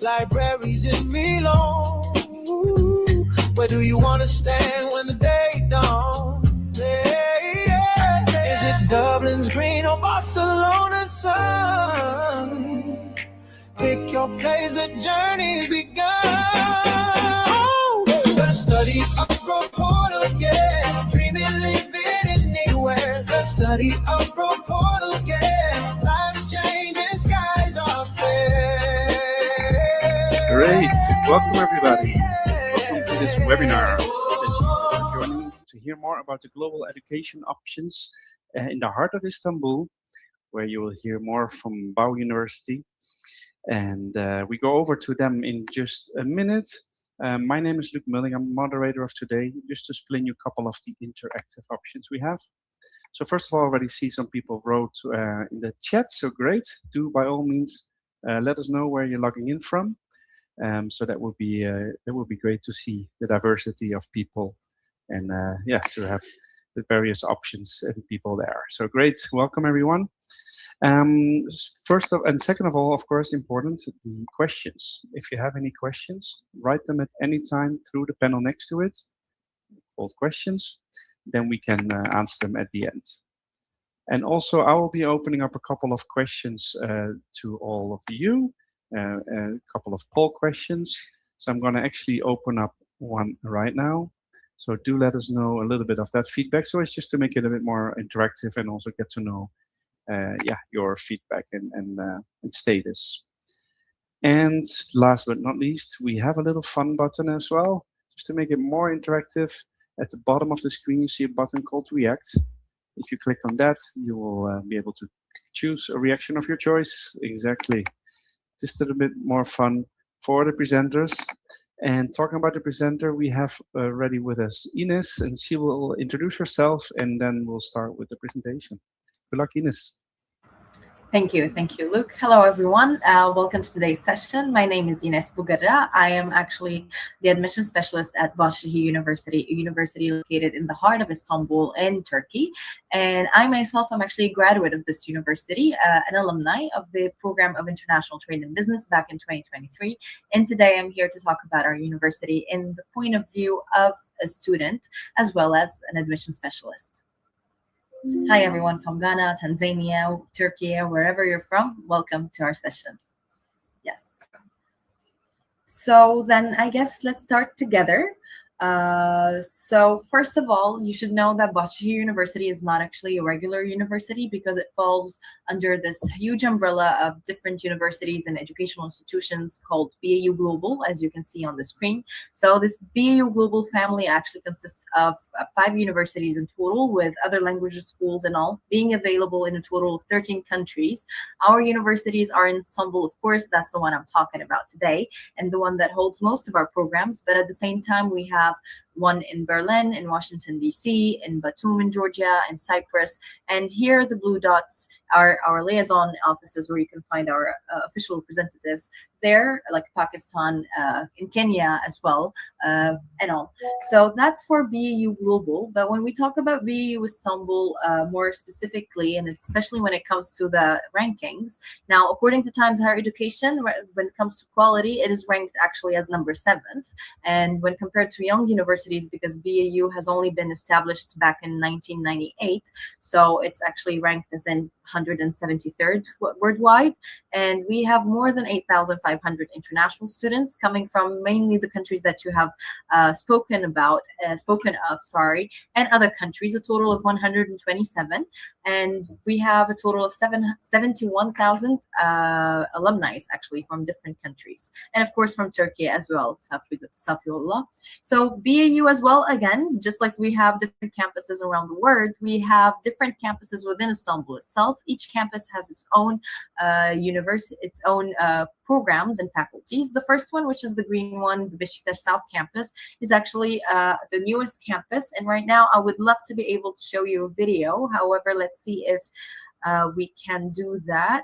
libraries in Milan. Ooh, where do you want to stand when the day dawns? Yeah. Is it Dublin's green or Barcelona's sun? Pick your place, the journey's begun. The study abroad portal, yeah. Dream it, live it anywhere. The study abroad portal, yeah. Life's changing, skies are fair. Great. Welcome, everybody. Welcome to this webinar. Thank you for joining to hear more about the global education options in the heart of Istanbul, where you will hear more from BAU University. And we go over to them in just a minute. My name is Luc Mulling. I'm moderator of today, just to explain you a couple of the interactive options we have. So first of all, I already see some people wrote in the chat, so great. Do by all means let us know where you're logging in from. So that would be great to see the diversity of people and yeah, to have the various options and people there. So great, welcome everyone. First of and second of all, of course, important, the questions. If you have any questions, write them at any time through the panel next to it, called questions, then we can answer them at the end. And also, I will be opening up a couple of questions to all of you, a couple of poll questions. So I'm going to actually open up one right now. So do let us know a little bit of that feedback. So it's just to make it a bit more interactive and also get to know yeah, your feedback and status. And last but not least, we have a little fun button as well, just to make it more interactive. At the bottom of the screen, you see a button called React. If you click on that, you will be able to choose a reaction of your choice. Exactly. Just a little bit more fun for the presenters. And talking about the presenter, we have ready with us Ines, and she will introduce herself, and then we'll start with the presentation. Good luck, Ines. Thank you, Luc. Hello, everyone. Welcome to today's session. My name is Ines Bugarra. I am actually the admission specialist at Bahçeşehir University, a university located in the heart of Istanbul in Turkey. And I myself am actually a graduate of this university, an alumni of the Program of International Trade and Business back in 2023. And today I'm here to talk about our university in the point of view of a student, as well as an admission specialist. Hi, everyone from Ghana, Tanzania, Turkey, wherever you're from, welcome to our session. Yes. So then I guess let's start together. So first of all, you should know that Bahçeşehir University is not actually a regular university because it falls under this huge umbrella of different universities and educational institutions called BAU Global, as you can see on the screen. So this BAU Global family actually consists of 5 universities in total, with other languages schools and all being available in a total of 13 countries. Our universities are in Istanbul, of course, that's the one I'm talking about today, and the one that holds most of our programs, but at the same time we have one in Berlin, in Washington, D.C., in Batumi, in Georgia, and Cyprus. And here the blue dots are our liaison offices where you can find our official representatives there, like Pakistan, in Kenya as well, and all. So that's for BAU Global. But when we talk about BAU Istanbul more specifically, and especially when it comes to the rankings, now according to Times Higher Education, when it comes to quality, it is ranked actually as number 7th. And when compared to young universities, because BAU has only been established back in 1998, so it's actually ranked as in 173rd worldwide. And we have more than 8,500 international students coming from mainly the countries that you have spoken of, and other countries, a total of 127. And we have a total of 71,000 alumni actually from different countries. And of course from Turkey as well, Safiyullah. So BAU as well, again, just like we have different campuses around the world, we have different campuses within Istanbul itself. Each campus has its own university, its own programs and faculties. The first one, which is the green one, the Beşiktaş South Campus, is actually the newest campus. And right now I would love to be able to show you a video. However, let's see if we can do that.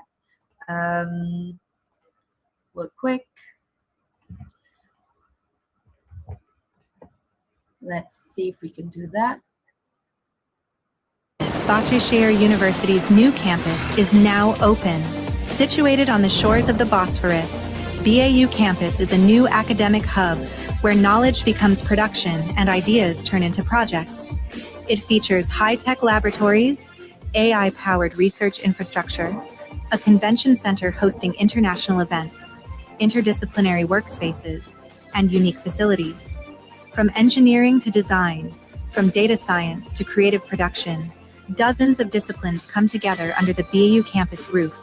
Real quick. Let's see if we can do that. Bahçeşehir University's new campus is now open. Situated on the shores of the Bosphorus, BAU Campus is a new academic hub where knowledge becomes production and ideas turn into projects. It features high-tech laboratories, AI-powered research infrastructure, a convention center hosting international events, interdisciplinary workspaces, and unique facilities. From engineering to design, from data science to creative production, dozens of disciplines come together under the BAU Campus roof,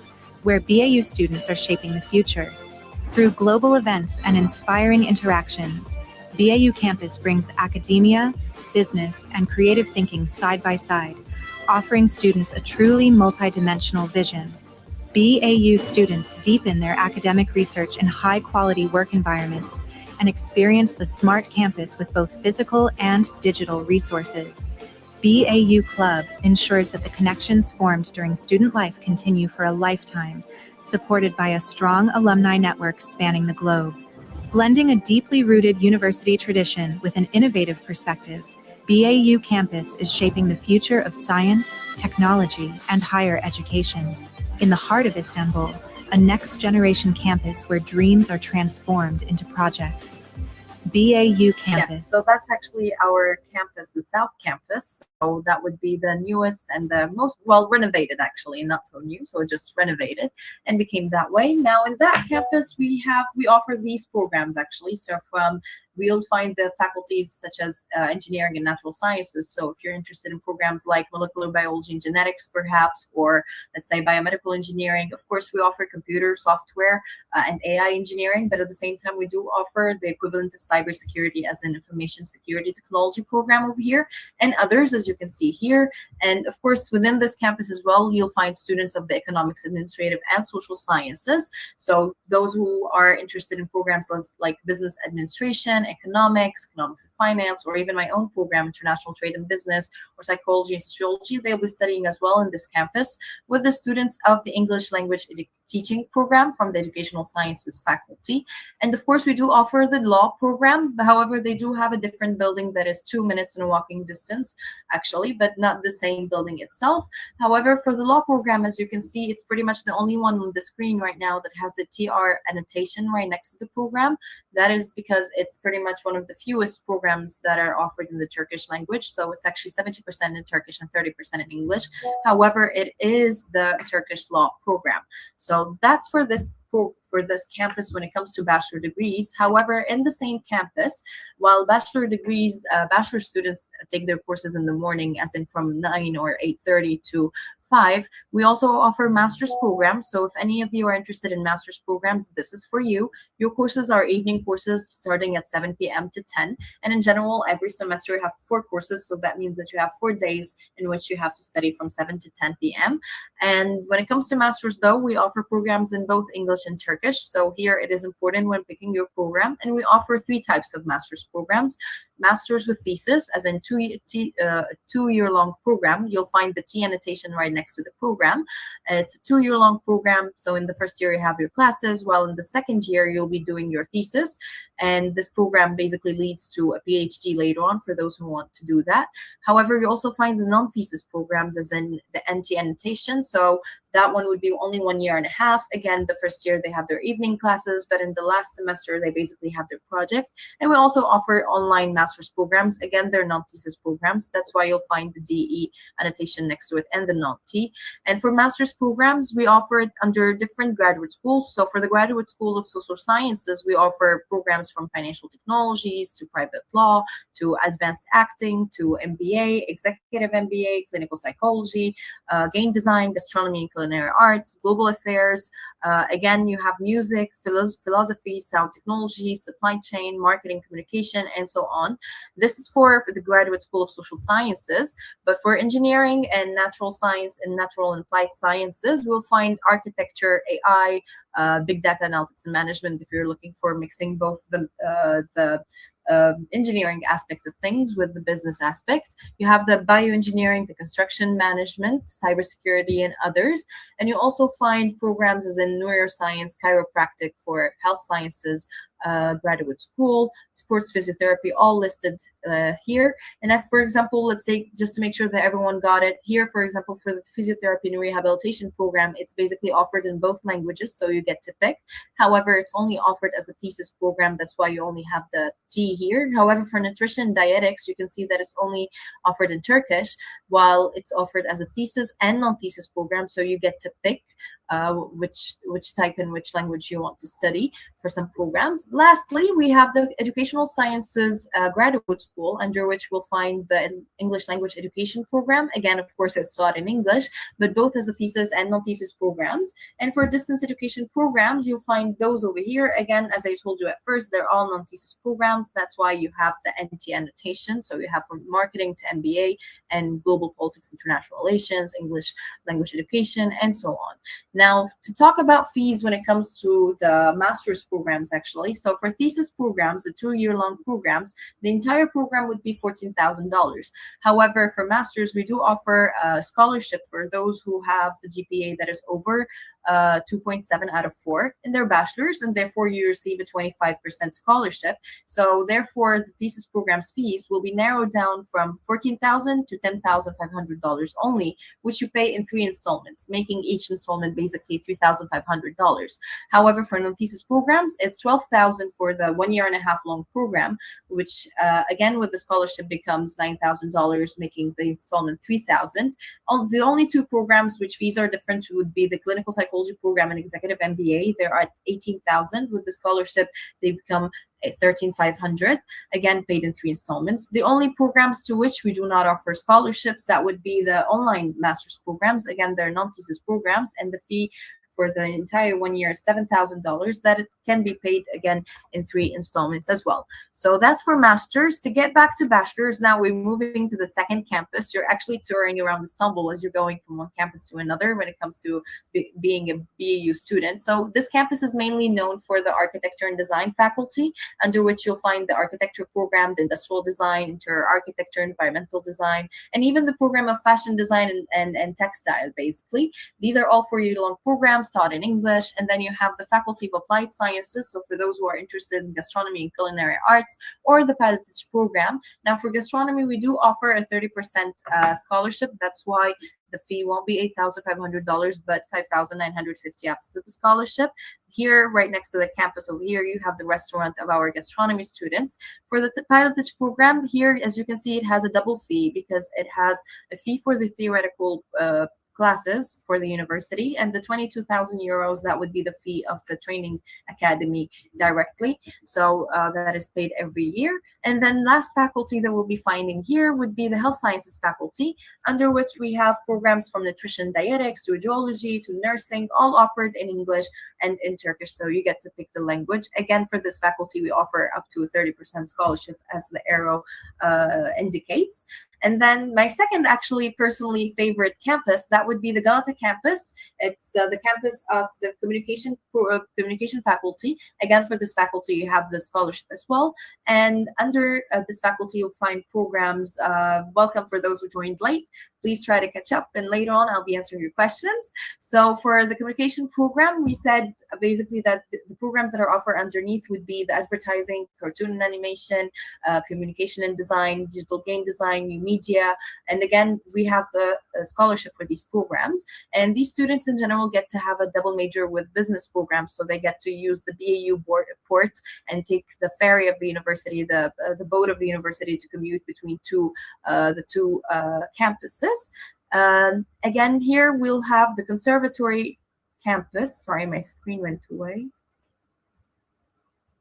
where BAU students are shaping the future. Through global events and inspiring interactions, BAU Campus brings academia, business, and creative thinking side by side, offering students a truly multidimensional vision. BAU students deepen their academic research in high-quality work environments and experience the smart campus with both physical and digital resources. BAU Club ensures that the connections formed during student life continue for a lifetime, supported by a strong alumni network spanning the globe. Blending a deeply rooted university tradition with an innovative perspective, BAU Campus is shaping the future of science, technology, and higher education. In the heart of Istanbul, a next-generation campus where dreams are transformed into projects. BAU Campus. Yes, so that's actually our campus, the South Campus. So that would be the newest and the most, well, renovated actually, not so new, so just renovated and became that way. Now in that campus, we offer these programs actually. So we'll find the faculties such as engineering and natural sciences. So if you're interested in programs like molecular biology and genetics, perhaps, or let's say biomedical engineering, of course, we offer computer software and AI engineering, but at the same time, we do offer the equivalent of cybersecurity as an information security technology program over here, and others, as you can see here. And of course, within this campus as well, you'll find students of the economics, administrative, and social sciences. So those who are interested in programs like business administration, economics and finance, or even my own program, international trade and business, or psychology and sociology, they'll be studying as well in this campus with the students of the English language teaching program from the educational sciences faculty. And of course, we do offer the law program. However, they do have a different building that is 2 minutes in a walking distance, actually, but not the same building itself. However, for the law program, as you can see, it's pretty much the only one on the screen right now that has the TR annotation right next to the program. That is because it's pretty much one of the fewest programs that are offered in the Turkish language. So it's actually 70% in Turkish and 30% in English. However, it is the Turkish law program. So that's for this campus when it comes to bachelor degrees. However, in the same campus, while bachelor students take their courses in the morning, as in from 9 or 8:30 to 5, we also offer master's programs. So if any of you are interested in master's programs, this is for you. Your courses are evening courses starting at 7 p.m. to 10. And in general, every semester you have 4 courses. So that means that you have 4 days in which you have to study from 7 to 10 p.m. And when it comes to master's, though, we offer programs in both English and Turkish. So here it is important when picking your program. And we offer 3 types of master's programs. Master's with thesis, as in 2-year-long program. You'll find the T annotation right next to the program. It's a 2-year-long program. So in the first year, you have your classes, while in the second year, you'll be doing your thesis. And this program basically leads to a PhD later on for those who want to do that. However, you also find the non-thesis programs, as in the NT annotation. So that one would be only 1.5 years. Again, the first year they have their evening classes, but in the last semester, they basically have their project. And we also offer online master's programs. Again, they're non-thesis programs. That's why you'll find the DE annotation next to it and the non-T. And for master's programs, we offer it under different graduate schools. So for the Graduate School of Social Sciences, we offer programs from financial technologies to private law to advanced acting to MBA, executive MBA, clinical psychology, game design, gastronomy and culinary arts, global affairs. Again, you have music, philosophy, sound technology, supply chain, marketing, communication, and so on. This is for the Graduate School of Social Sciences. But for engineering and natural science and natural and applied sciences, we'll find architecture, AI, big data analytics and management, if you're looking for mixing both the engineering aspect of things with the business aspect. You have the bioengineering, the construction management, cybersecurity, and others. And you also find programs as in neuroscience, chiropractic for health sciences, graduate school, sports physiotherapy, all listed here. And if, for example, let's say, just to make sure that everyone got it here, for example, for the physiotherapy and rehabilitation program, it's basically offered in both languages, so you get to pick. However, it's only offered as a thesis program. That's why you only have the T here. However, for nutrition and dietetics, you can see that it's only offered in Turkish, while it's offered as a thesis and non-thesis program, so you get to pick which type and which language you want to study for some programs. Lastly, we have the Educational Sciences Graduate School, under which we'll find the English Language Education program. Again, of course, it's taught in English, but both as a thesis and non-thesis programs. And for distance education programs, you'll find those over here. Again, as I told you at first, they're all non-thesis programs. That's why you have the NT annotation. So you have from marketing to MBA and global politics, international relations, English language education, and so on. Now, to talk about fees when it comes to the master's programs, actually. So for thesis programs, the 2-year-long programs, the entire program would be $14,000. However, for master's, we do offer a scholarship for those who have the GPA that is over 2.7 out of 4 in their bachelor's, and therefore you receive a 25% scholarship. So therefore, the thesis program's fees will be narrowed down from $14,000 to $10,500 only, which you pay in 3 installments, making each installment basically $3,500. However, for non-thesis programs, it's $12,000 for the 1.5-year long program, which again with the scholarship becomes $9,000, making the installment $3,000. The only 2 programs which fees are different would be the clinical psychology program and executive MBA. They're at $18,000. With the scholarship, they become $13,500, again paid in 3 installments. The only programs to which we do not offer scholarships, that would be the online master's programs. Again, they're non-thesis programs, and the fee for the entire 1 year is $7,000, that it can be paid again in 3 installments as well. So that's for masters. To get back to bachelor's, now we're moving to the second campus. You're actually touring around Istanbul as you're going from one campus to another when it comes to being a BAU student. So this campus is mainly known for the architecture and design faculty, under which you'll find the architecture program, the industrial design, interior architecture, environmental design, and even the program of fashion design and textile, basically. These are all 4-year-long programs taught in English. And then you have the Faculty of Applied Sciences, so for those who are interested in gastronomy and culinary arts, or the pilotage program. Now for gastronomy, we do offer a 30% scholarship. That's why the fee won't be $8,500, but $5,950 after the scholarship. Here, right next to the campus over here, you have the restaurant of our gastronomy students. For the pilotage program, here, as you can see, it has a double fee because it has a fee for the theoretical classes for the university, and the 22,000 euros, that would be the fee of the training academy directly. So that is paid every year. And then last faculty that we'll be finding here would be the health sciences faculty, under which we have programs from nutrition, dietetics, to radiology, to nursing, all offered in English and in Turkish. So you get to pick the language. Again, for this faculty, we offer up to a 30% scholarship, as the arrow indicates. And then my second, actually, personally favorite campus, that would be the Galata campus. It's the campus of the communication faculty. Again, for this faculty, you have the scholarship as well. And under this faculty, you'll find programs. Welcome for those who joined late. Please try to catch up, and later on I'll be answering your questions. So for the communication program, we said basically that the programs that are offered underneath would be the advertising, cartoon and animation, communication and design, digital game design, new media. And again, we have the scholarship for these programs. And these students in general get to have a double major with business programs. So they get to use the BAU port and take the ferry of the university, the boat of the university, to commute between the two campuses. Again, here we'll have the conservatory campus. Sorry, my screen went away.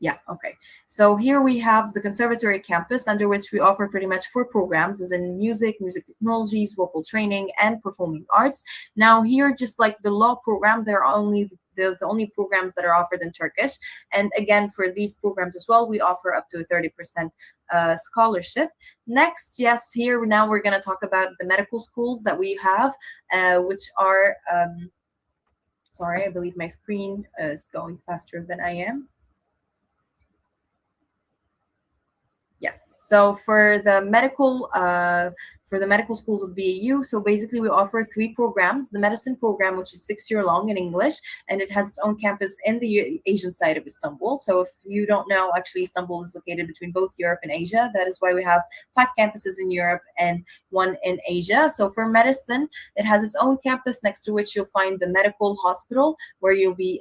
Yeah, okay. So here we have the conservatory campus, under which we offer pretty much 4 programs, as in music, music technologies, vocal training, and performing arts. Now here, just like the law program, there are only the only programs that are offered in Turkish. And again, for these programs as well, we offer up to a 30% scholarship. Next, yes, here now we're going to talk about the medical schools that we have, which are, sorry, I believe my screen is going faster than I am. Yes, So for the medical schools of BAU, so basically we offer 3 programs. The medicine program, which is 6-year long in English, and it has its own campus in the Asian side of Istanbul. So if you don't know, actually Istanbul is located between both Europe and Asia. That is why we have 5 campuses in Europe and 1 in Asia. So for medicine, it has its own campus, next to which you'll find the medical hospital, where you'll be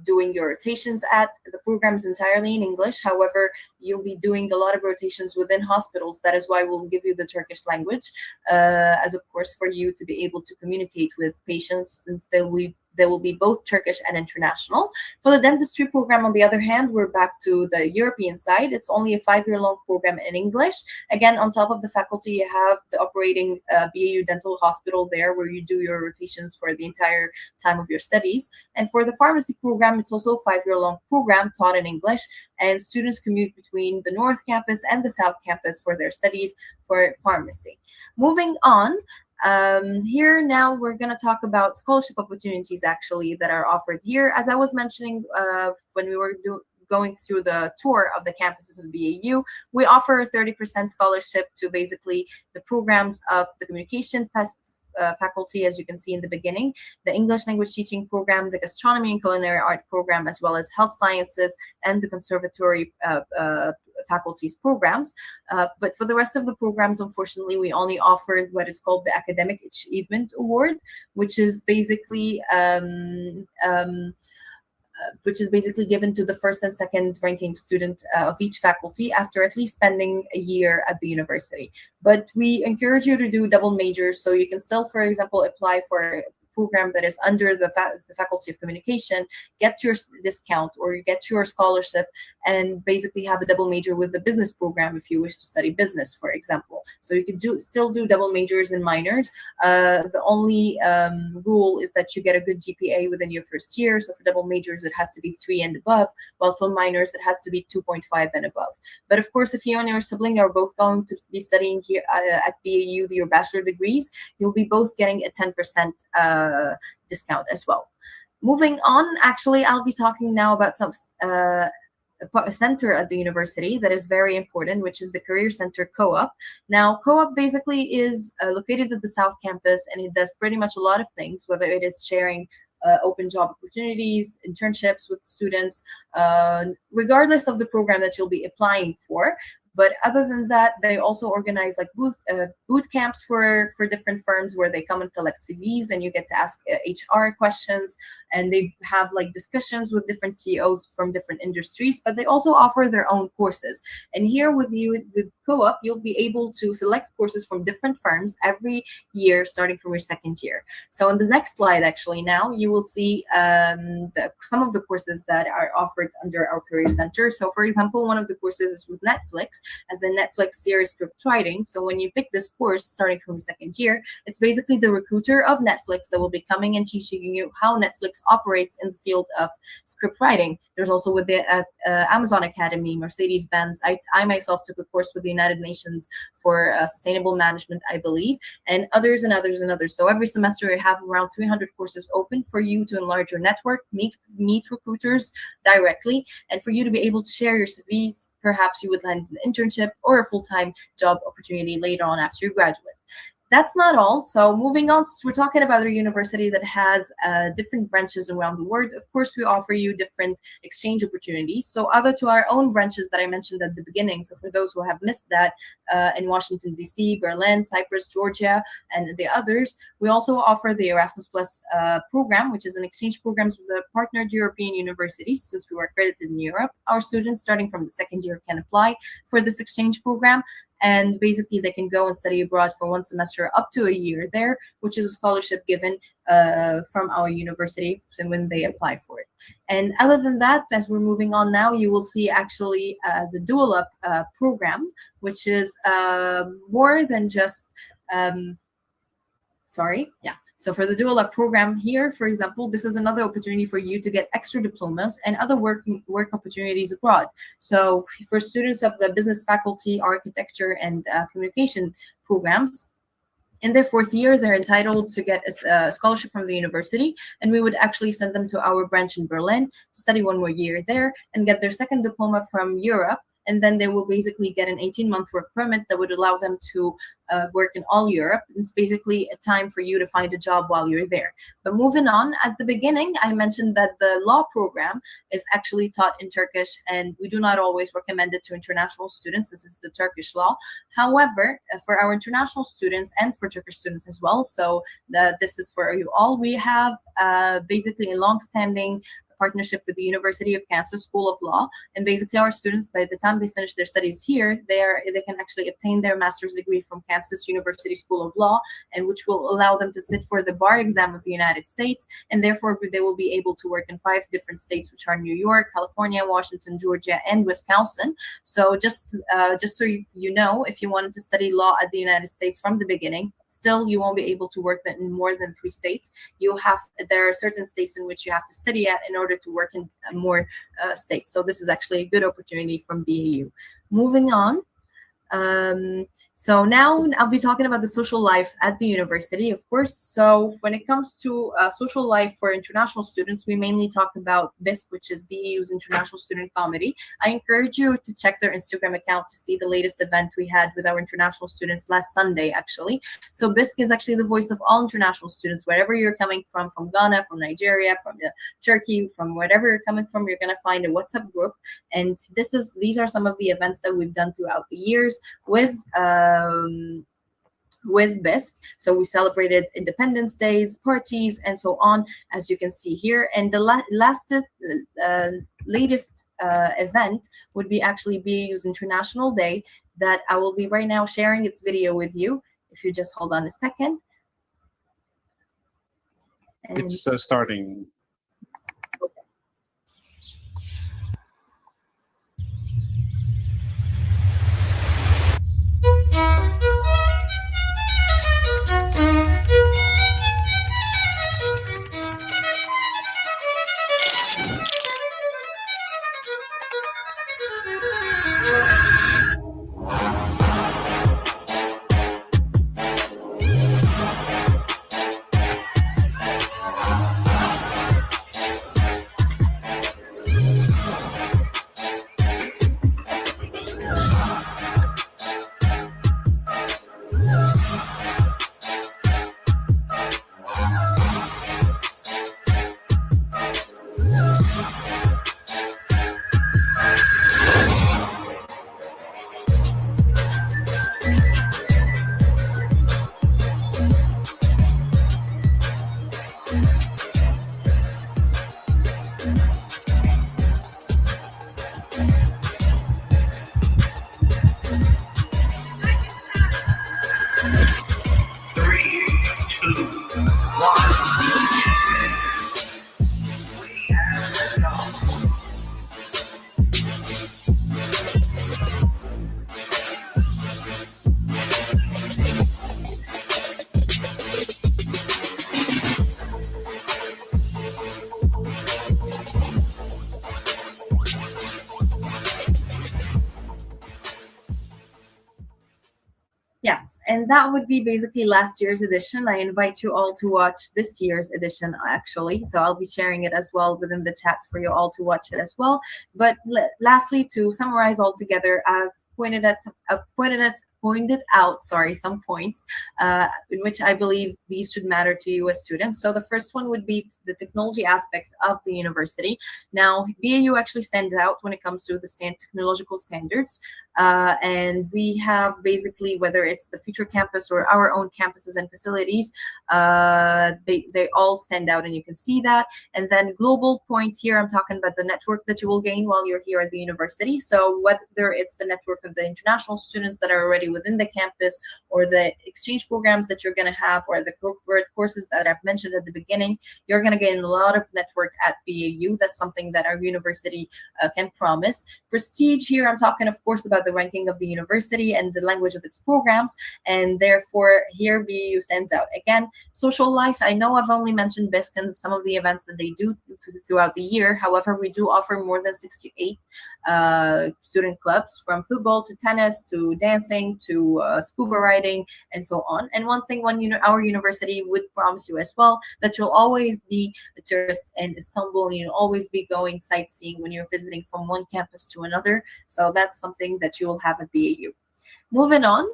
doing your rotations at. The program is entirely in English. However, you'll be doing a lot of rotations within hospitals. That is why we'll give you the Turkish language as a course for you to be able to communicate with patients, since there will be both Turkish and international. For the dentistry program, on the other hand, we're back to the European side. It's only a 5-year-long program in English. Again, on top of the faculty, you have the operating BAU dental hospital there, where you do your rotations for the entire time of your studies. And for the pharmacy program, it's also a 5-year-long program taught in English, and students commute between the North Campus and the South Campus for their studies for pharmacy. Moving on, here now we're going to talk about scholarship opportunities actually that are offered here. As I was mentioning when we were going through the tour of the campuses of BAU, we offer a 30% scholarship to basically the programs of the communication faculty, as you can see in the beginning, the English language teaching program, the gastronomy and culinary art program, as well as health sciences and the conservatory faculty's programs. But for the rest of the programs, unfortunately, we only offer what is called the Academic Achievement Award, which is basically given to the first and second ranking student of each faculty after at least spending a year at the university. But we encourage you to do double majors, so you can still, for example, apply for program that is under the Faculty of Communication, get your discount or you get your scholarship, and basically have a double major with the business program if you wish to study business, for example. So you can still do double majors and minors. The only rule is that you get a good GPA within your first year. So for double majors, it has to be 3 and above, while for minors, it has to be 2.5 and above. But of course, if you and your sibling are both going to be studying here at BAU your bachelor degrees, you'll be both getting a 10% discount as well. Moving on, actually, I'll be talking now about some a center at the university that is very important, which is the Career Center Co-op. Now, Co-op basically is located at the South Campus, and it does pretty much a lot of things, whether it is sharing open job opportunities, internships with students, regardless of the program that you'll be applying for. But other than that, they also organize like boot camps for different firms where they come and collect CVs and you get to ask HR questions, and they have like discussions with different CEOs from different industries, but they also offer their own courses. And here with Co-op, you'll be able to select courses from different firms every year, starting from your second year. So on the next slide, actually, now you will see some of the courses that are offered under our Career Center. So for example, one of the courses is with Netflix, as a Netflix series script writing. So when you pick this course starting from second year, it's basically the recruiter of Netflix that will be coming and teaching you how Netflix operates in the field of script writing. There's also with the Amazon Academy, Mercedes-Benz. I myself took a course with the United Nations for sustainable management, I believe, and others and others and others. So every semester you have around 300 courses open for you to enlarge your network, meet recruiters directly, and for you to be able to share your CVs. Perhaps you would land an internship or a full-time job opportunity later on after you graduate. That's not all. So moving on, we're talking about a university that has different branches around the world. Of course, we offer you different exchange opportunities. So other to our own branches that I mentioned at the beginning. So for those who have missed that, in Washington, D.C., Berlin, Cyprus, Georgia, and the others, we also offer the Erasmus Plus program, which is an exchange program with the partnered European universities. Since we were accredited in Europe, our students starting from the second year can apply for this exchange program. And basically, they can go and study abroad for 1 semester up to a year there, which is a scholarship given from our university when they apply for it. And other than that, as we're moving on now, you will see actually the Dual Up program, which is more than just, So for the Dual Up program here, for example, this is another opportunity for you to get extra diplomas and other work opportunities abroad. So for students of the business faculty, architecture, and communication programs, in their 4th year, they're entitled to get a scholarship from the university, and we would actually send them to our branch in Berlin to study 1 more year there and get their second diploma from Europe. and then they will basically get an 18-month work permit that would allow them to work in all Europe. It's basically a time for you to find a job while you're there. But moving on, at the beginning, I mentioned that the law program is actually taught in Turkish, and we do not always recommend it to international students. This is the Turkish law. However, for our international students and for Turkish students as well, so this is for you all, we have basically a long-standing partnership with the University of Kansas School of Law, and basically our students, by the time they finish their studies here, they can actually obtain their master's degree from Kansas University School of Law, and which will allow them to sit for the bar exam of the United States, and therefore they will be able to work in 5 different states, which are New York, California, Washington, Georgia, and Wisconsin. So just so you know, if you wanted to study law at the United States from the beginning, still you won't be able to work in more than 3 states. There are certain states in which you have to study at in order to work in more states. So this is actually a good opportunity from BAU. Moving on. So now I'll be talking about the social life at the university, of course. So when it comes to social life for international students, we mainly talk about BISC, which is BAU's International Student Committee. I encourage you to check their Instagram account to see the latest event we had with our international students last Sunday, actually. So BISC is actually the voice of all international students, wherever you're coming from Ghana, from Nigeria, from Turkey, from wherever you're coming from, you're going to find a WhatsApp group. And these are some of the events that we've done throughout the years with BISC. So we celebrated Independence Days, parties, and so on, as you can see here. And the latest event would be actually BAU's International Day that I will be right now sharing its video with you. If you just hold on a second. And it's starting. Yes, and that would be basically last year's edition. I invite you all to watch this year's edition, actually. So I'll be sharing it as well within the chats for you all to watch it as well. But lastly, to summarize all together, I've pointed out some points in which I believe these should matter to you as students. So the first one would be the technology aspect of the university. Now, BAU actually stands out when it comes to the technological standards. And we have basically, whether it's the future campus or our own campuses and facilities, they all stand out, and you can see that. And then global point here, I'm talking about the network that you will gain while you're here at the university. So whether it's the network of the international students that are already within the campus, or the exchange programs that you're going to have, or the corporate courses that I've mentioned at the beginning, you're going to gain a lot of network at BAU. That's something that our university can promise. Prestige here, I'm talking, of course, about the ranking of the university and the language of its programs, and therefore here BAU stands out. Again, social life, I know I've only mentioned BISC and some of the events that they do throughout the year. However, we do offer more than 68 student clubs, from football to tennis to dancing to scuba riding and so on. And one thing our university would promise you as well, that you'll always be a tourist in Istanbul, and you'll always be going sightseeing when you're visiting from one campus to another. So that's something that you will have at BAU. Moving on.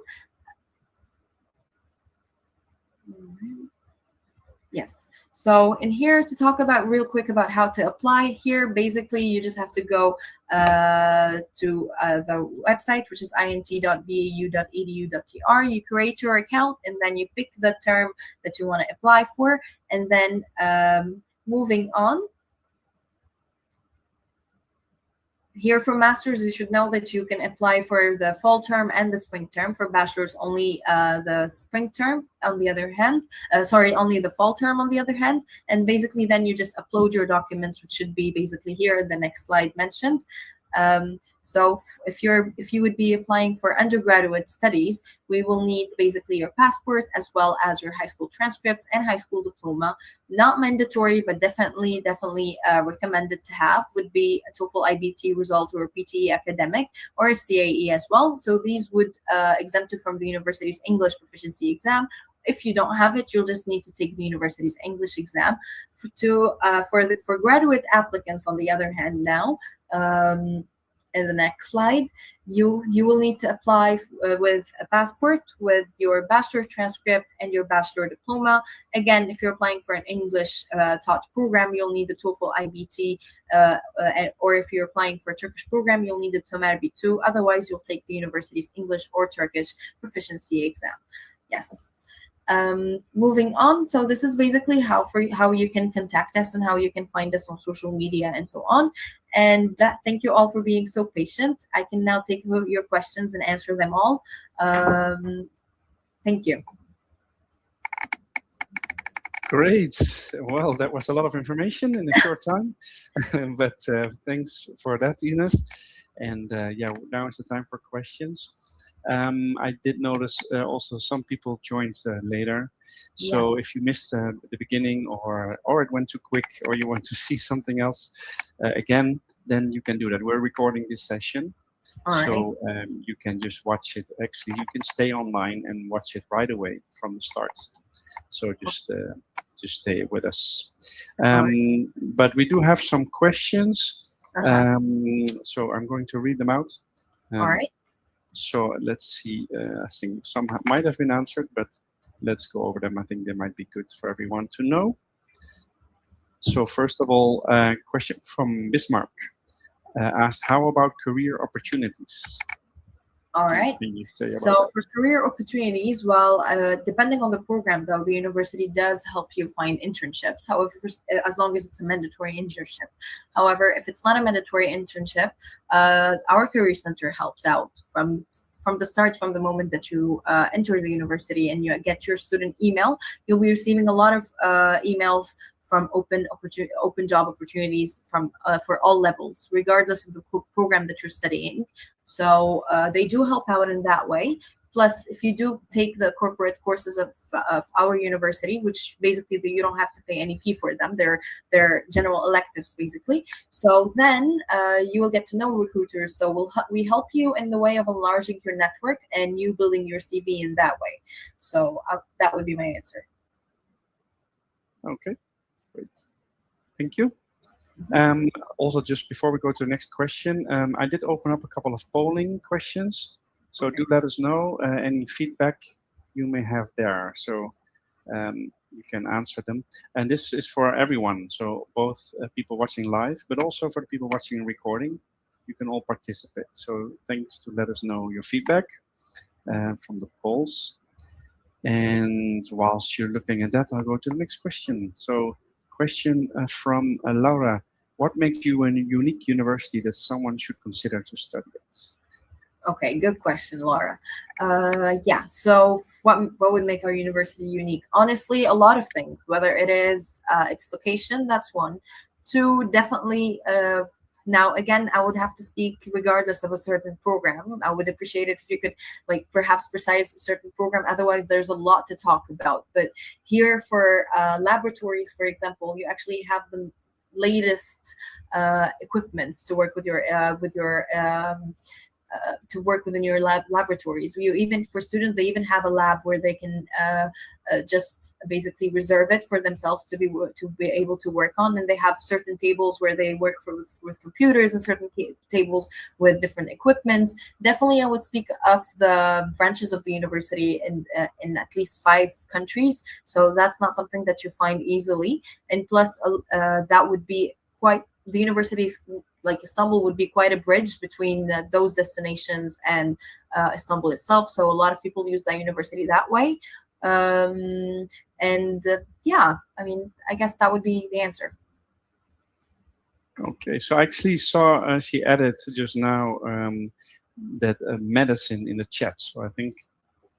Yes. So in here to talk about real quick about how to apply here, basically you just have to go to the website, which is int.bau.edu.tr. You create your account, and then you pick the term that you want to apply for. And then moving on. Here for masters, you should know that you can apply for the fall term and the spring term. For bachelors, only the spring term. On the other hand, only the fall term on the other hand. And basically then you just upload your documents, which should be basically here in the next slide mentioned. So if you would be applying for undergraduate studies, we will need basically your passport as well as your high school transcripts and high school diploma. Not mandatory, but definitely recommended to have would be a TOEFL IBT result or a PTE academic or a CAE as well. So these would exempt you from the university's English proficiency exam. If you don't have it, you'll just need to take the university's English exam. For graduate applicants, on the other hand, now in the next slide, you will need to apply with a passport, with your bachelor transcript and your bachelor diploma. Again, if you're applying for an English taught program, you'll need the TOEFL IBT, or if you're applying for a Turkish program, you'll need the TOMER B2. Otherwise, you'll take the university's English or Turkish proficiency exam. Yes. Moving on, so this is basically how you can contact us and how you can find us on social media and so on. And thank you all for being so patient. I can now take your questions and answer them all. Thank you. Great. Well, that was a lot of information in a short time, but thanks for that, Ines. And yeah, now is the time for questions. I did notice also some people joined later. So if you missed the beginning or it went too quick or you want to see something else again, then you can do that. We're recording this session. So you can just watch it. Actually, you can stay online and watch it right away from the start. So just stay with us. But we do have some questions. So I'm going to read them out. All right. So let's see, I think some might have been answered, but let's go over them. I think they might be good for everyone to know. So first of all, a question from Bismarck asked, how about career opportunities? All right. So for career opportunities, well, depending on the program, though, the university does help you find internships. However, as long as it's a mandatory internship. However, if it's not a mandatory internship, our career center helps out from the start, from the moment that you enter the university and you get your student email. You'll be receiving a lot of emails from open job opportunities for all levels, regardless of the program that you're studying. So they do help out in that way. Plus, if you do take the corporate courses of our university, which basically you don't have to pay any fee for them, they're general electives basically. So then you will get to know recruiters. So we help you in the way of enlarging your network and you building your CV in that way. So that would be my answer. Okay, great. Thank you. Also, just before we go to the next question, I did open up a couple of polling questions. So do let us know any feedback you may have there. So you can answer them. And this is for everyone. So both people watching live, but also for the people watching recording, you can all participate. So thanks to let us know your feedback from the polls. And whilst you're looking at that, I'll go to the next question. So question from Laura. What makes you a unique university that someone should consider to study at? Okay, good question, Laura. Yeah, so what would make our university unique? Honestly, a lot of things, whether it is its location, that's one. Two, definitely, now again, I would have to speak regardless of a certain program. I would appreciate it if you could perhaps precise a certain program. Otherwise, there's a lot to talk about. But here for laboratories, for example, you actually have the latest equipments to work with your to work within your laboratories. Even for students, they even have a lab where they can just basically reserve it for themselves to be able to work on. And they have certain tables where they work with computers, and certain tables with different equipments. Definitely, I would speak of the branches of the university in at least 5 countries. So that's not something that you find easily. And plus, that would be quite, the universities like Istanbul would be quite a bridge between those destinations and Istanbul itself. So a lot of people use that university that way. Yeah, I mean, I guess that would be the answer. Okay, so I actually saw she added just now that medicine in the chat. So I think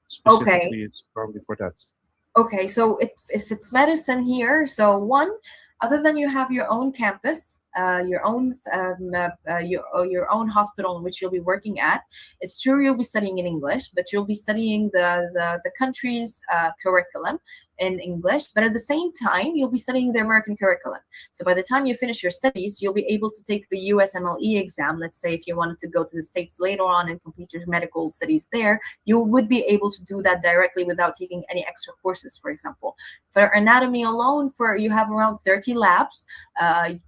specifically it's probably for that. Okay, so if it's medicine here, so one, other than you have your own campus, your own hospital in which you'll be working at, it's true you'll be studying in English, but you'll be studying the country's curriculum in English, but at the same time you'll be studying the American curriculum. So by the time you finish your studies, you'll be able to take the USMLE exam. Let's say if you wanted to go to the States later on and complete your medical studies there, you would be able to do that directly without taking any extra courses. For example, for anatomy alone, you have around 30 labs,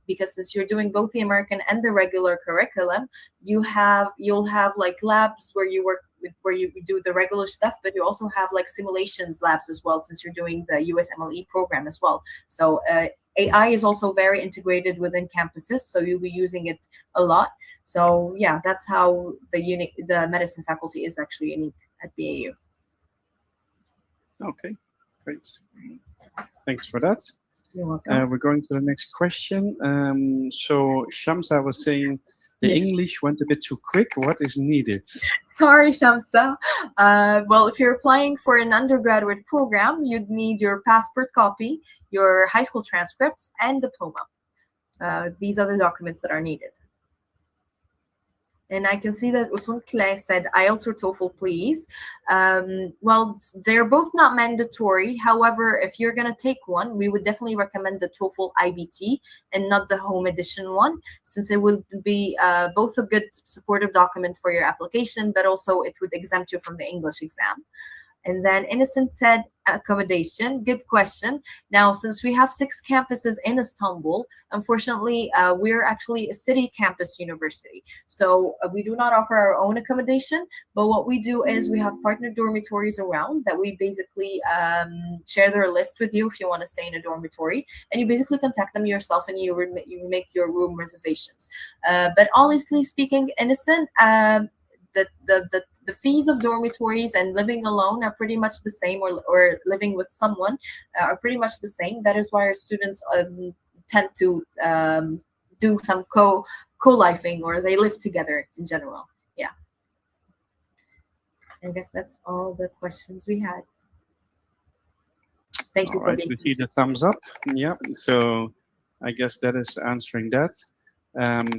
because since you're doing both the American and the regular curriculum, you'll have like labs where you work where you do the regular stuff, but you also have like simulations labs as well, since you're doing the USMLE program as well. So AI is also very integrated within campuses, so you'll be using it a lot. So yeah, that's how the medicine faculty is actually unique at BAU. Okay, great. Thanks for that. You're welcome. We're going to the next question. So Shamsa was saying the English went a bit too quick. What is needed? Sorry, Shamsa. Well, if you're applying for an undergraduate program, you'd need your passport copy, your high school transcripts, and diploma. These are the documents that are needed. And I can see that Usun Kle said IELTS or TOEFL, please. Well, they're both not mandatory. However, if you're going to take one, we would definitely recommend the TOEFL IBT and not the home edition one, since it would be both a good supportive document for your application, but also it would exempt you from the English exam. And then Innocent said accommodation. Good question. Now, since we have 6 campuses in Istanbul, unfortunately, we're actually a city campus university. So we do not offer our own accommodation, but what we do is we have partner dormitories around that we basically share their list with you if you want to stay in a dormitory, and you basically contact them yourself and you make your room reservations. But honestly speaking, Innocent, the fees of dormitories and living alone are pretty much the same, or living with someone are pretty much the same. That is why our students tend to do some co-lifing, or they live together in general. Yeah. I guess that's all the questions we had. Thank you. All right, we see the thumbs up. Yeah, so I guess that is answering that.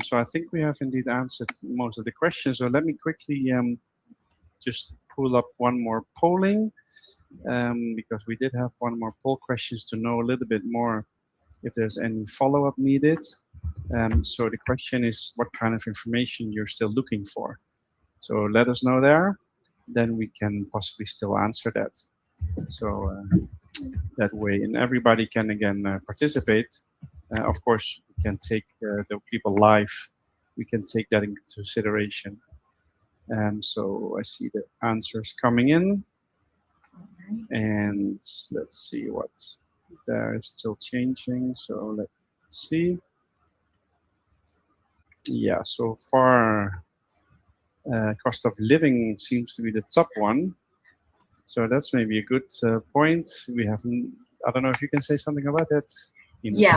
So I think we have indeed answered most of the questions. So let me quickly just pull up one more polling, because we did have one more poll questions to know a little bit more if there's any follow-up needed. So the question is what kind of information you're still looking for. So let us know there, then we can possibly still answer that. So that way, and everybody can again participate. Of course, we can take the people live. We can take that into consideration. So I see the answers coming in. And let's see what there is still changing. So let's see. Yeah, so far, cost of living seems to be the top one. So that's maybe a good point. We haven't, I don't know if you can say something about that. Yeah,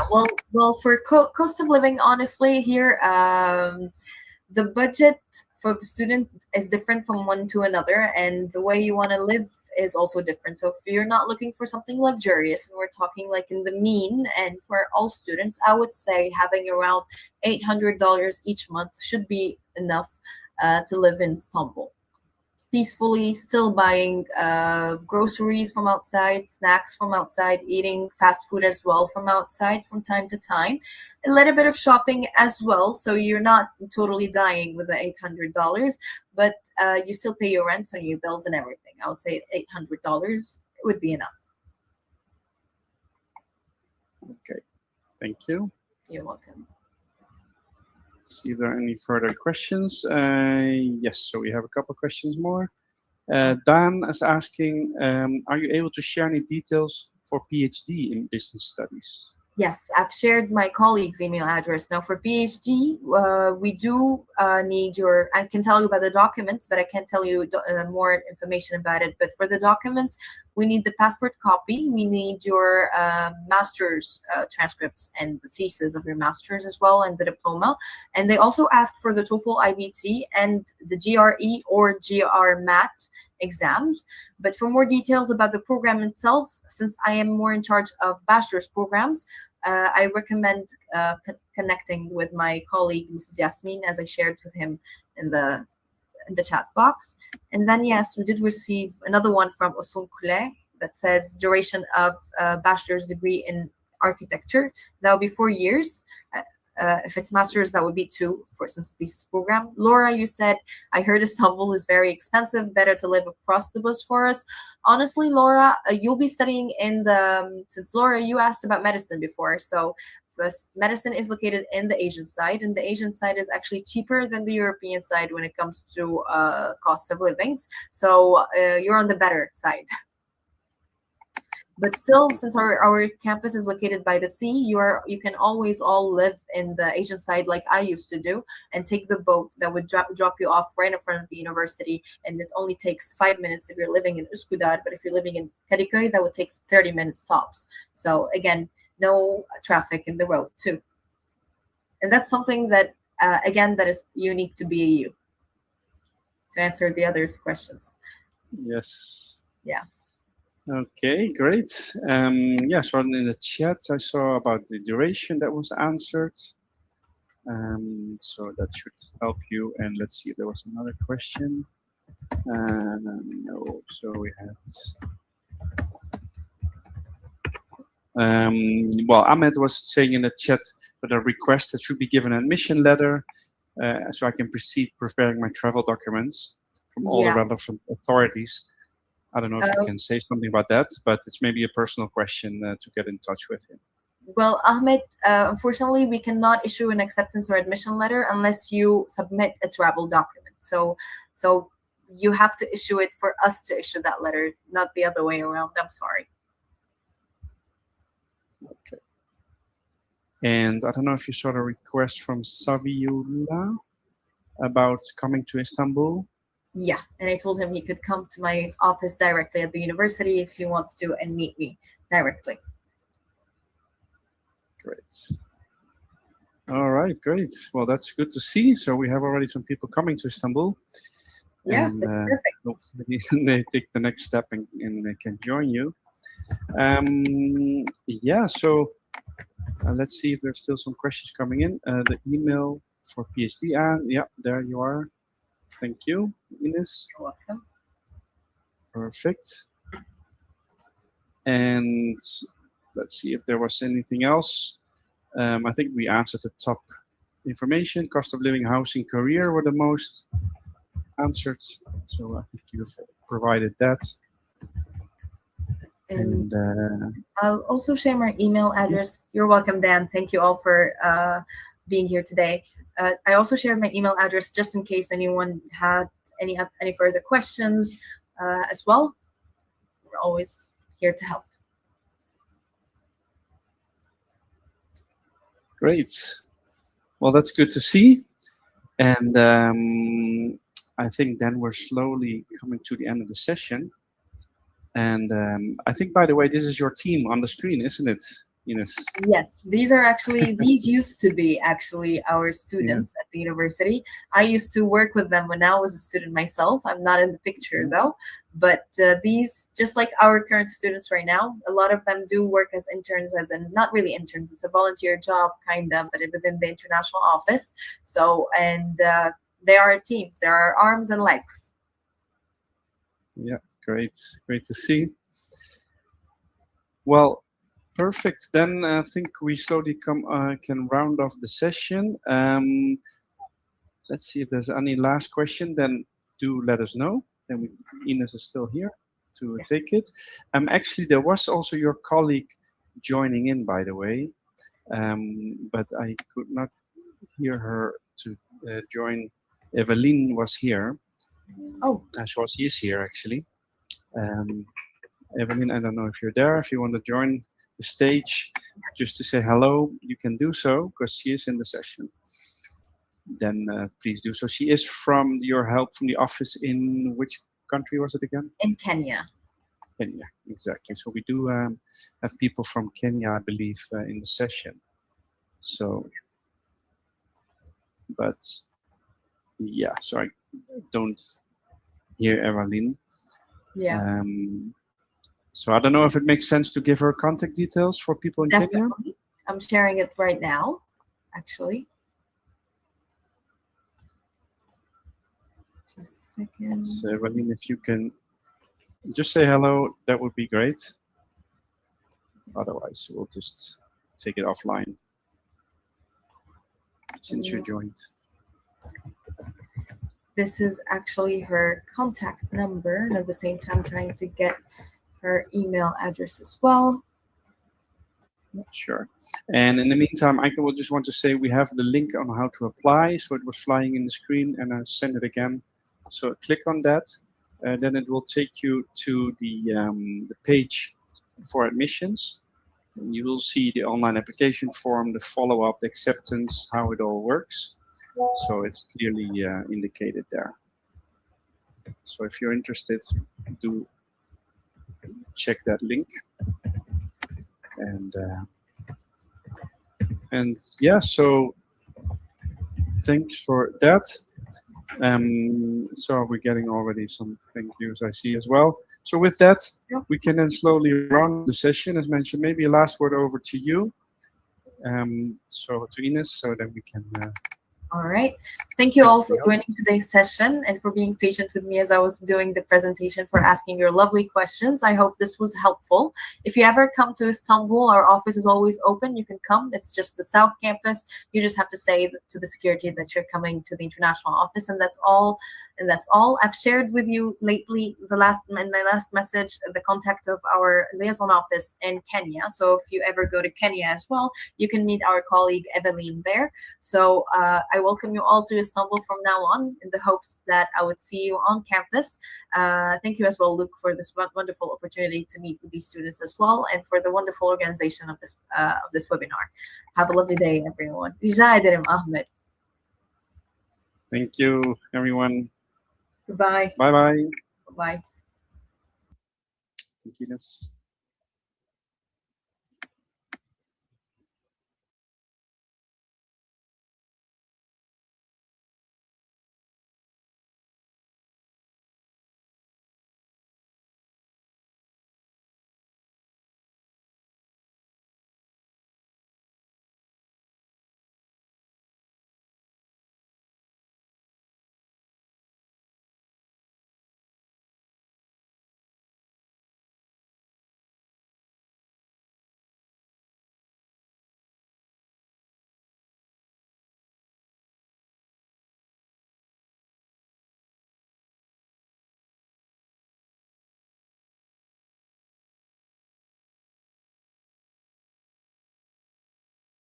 well, for cost of living, honestly, here, the budget for the student is different from one to another, and the way you want to live is also different. So if you're not looking for something luxurious, and we're talking like in the mean, and for all students, I would say having around $800 each month should be enough to live in Istanbul. peacefully, still buying groceries from outside, snacks from outside, eating fast food as well from outside from time to time, a little bit of shopping as well, so you're not totally dying with the $800, but you still pay your rent and your bills and everything. I would say $800 would be enough. Okay, thank you. You're welcome. See if there are any further questions. Yes, so we have a couple of questions more. Dan is asking, are you able to share any details for PhD in business studies? Yes, I've shared my colleague's email address. Now for PhD, we do need your, I can tell you about the documents, but I can't tell you more information about it. But for the documents, we need the passport copy. We need your master's transcripts and the thesis of your master's as well, and the diploma. And they also ask for the TOEFL IBT and the GRE or GRMAT exams. But for more details about the program itself, since I am more in charge of bachelor's programs, I recommend connecting with my colleague, Mrs. Yasmin, as I shared with him in the chat box. And then, yes, we did receive another one from Osun Kule that says duration of bachelor's degree in architecture. That would be 4 years. If it's master's, that would be 2 for since thesis program. Laura, you said, I heard Istanbul is very expensive, better to live across the Bosphorus. Honestly, Laura, you'll be studying in the, since Laura, you asked about medicine before. So medicine is located in the Asian side, and the Asian side is actually cheaper than the European side when it comes to cost of livings. So you're on the better side. But still, since our campus is located by the sea, you can always all live in the Asian side like I used to do, and take the boat that would drop you off right in front of the university. And it only takes 5 minutes if you're living in Üsküdar, but if you're living in Kadıköy, that would take 30 minutes tops. So again, no traffic in the road too. And that's something that, again, that is unique to BAU, to answer the others' questions. Yes. Yeah. Okay, great. Yeah, so in the chat, I saw about the duration that was answered. So that should help you. And let's see if there was another question. No, so we had... well, Ahmed was saying in the chat that a request that should be given an admission letter so I can proceed preparing my travel documents from all the relevant authorities. I don't know if you can say something about that, but it's maybe a personal question to get in touch with him. Well, Ahmed, unfortunately, we cannot issue an acceptance or admission letter unless you submit a travel document. So you have to issue it for us to issue that letter, not the other way around. I'm sorry. Okay. And I don't know if you saw the request from Saviola about coming to Istanbul. Yeah, and I told him he could come to my office directly at the university if he wants to and meet me directly. Great. All right, great. Well, that's good to see. So we have already some people coming to Istanbul. Yeah, and, that's perfect. Hopefully they take the next step and they can join you. Yeah, so let's see if there's still some questions coming in. The email for PhD, yeah, there you are. Thank you, Ines. You're welcome. Perfect. And let's see if there was anything else. I think we answered the top information. Cost of living, housing, career were the most answered. So I think you've provided that. And I'll also share my email address. You're welcome, Dan. Thank you all for being here today. I also shared my email address just in case anyone had any further questions as well. We're always here to help. Great. Well, that's good to see. And I think then we're slowly coming to the end of the session. And I think, by the way, this is your team on the screen, isn't it, Ines? Yes, these are actually, these used to be actually our students at the university. I used to work with them when I was a student myself. I'm not in the picture though, but these, just like our current students right now, a lot of them do work as interns, as in, not really interns, it's a volunteer job kind of, but within the international office. So, and they are teams, there are arms and legs. Yeah, great to see. Well, perfect. Then I think we slowly can round off the session. Let's see if there's any last question. Then do let us know. Then Ines is still here to take it. Actually, there was also your colleague joining in, by the way, but I could not hear her to join. Evelyn was here. Oh, So she is here actually. Evelyn, I don't know if you're there. If you want to join the stage just to say hello, you can do so because she is in the session. Then please do so. She is from your help from the office in which country was it again? in Kenya. Kenya, exactly. So we do have people from Kenya, I believe, in the session. So, but yeah, so I don't hear Evelyn. Yeah. So I don't know if it makes sense to give her contact details for people in Kenya. Definitely. I'm sharing it right now, actually. Just a second. So Evelyn, if you can just say hello, that would be great. Otherwise, we'll just take it offline since you joined. This is actually her contact number, and at the same time trying to get her email address as well. Sure. And in the meantime, I will just want to say we have the link on how to apply. So it was flying in the screen, and I send it again. So click on that. Then it will take you to the page for admissions. And you will see the online application form, the follow-up, the acceptance, how it all works. So it's clearly indicated there. So if you're interested, do check that link. And yeah, so thanks for that. So we're getting already some thank yous I see as well. So with that, we can then slowly run the session. As mentioned, maybe a last word over to you. So to Ines, so that we can. All right. Thank you all for joining today's session and for being patient with me as I was doing the presentation, for asking your lovely questions. I hope this was helpful. If you ever come to Istanbul, our office is always open. You can come. It's just the South Campus. You just have to say to the security that you're coming to the international office, and that's all. I've shared with you lately in my last message the contact of our liaison office in Kenya. So if you ever go to Kenya as well, you can meet our colleague Evelyn there. So I welcome you all to Istanbul from now on, in the hopes that I would see you on campus. Thank you as well, Luke, for this wonderful opportunity to meet with these students as well, and for the wonderful organization of this webinar. Have a lovely day, everyone. Rica ederim, Ahmed. Thank you, everyone. Goodbye. Bye-bye. Bye. Thank you, Ines.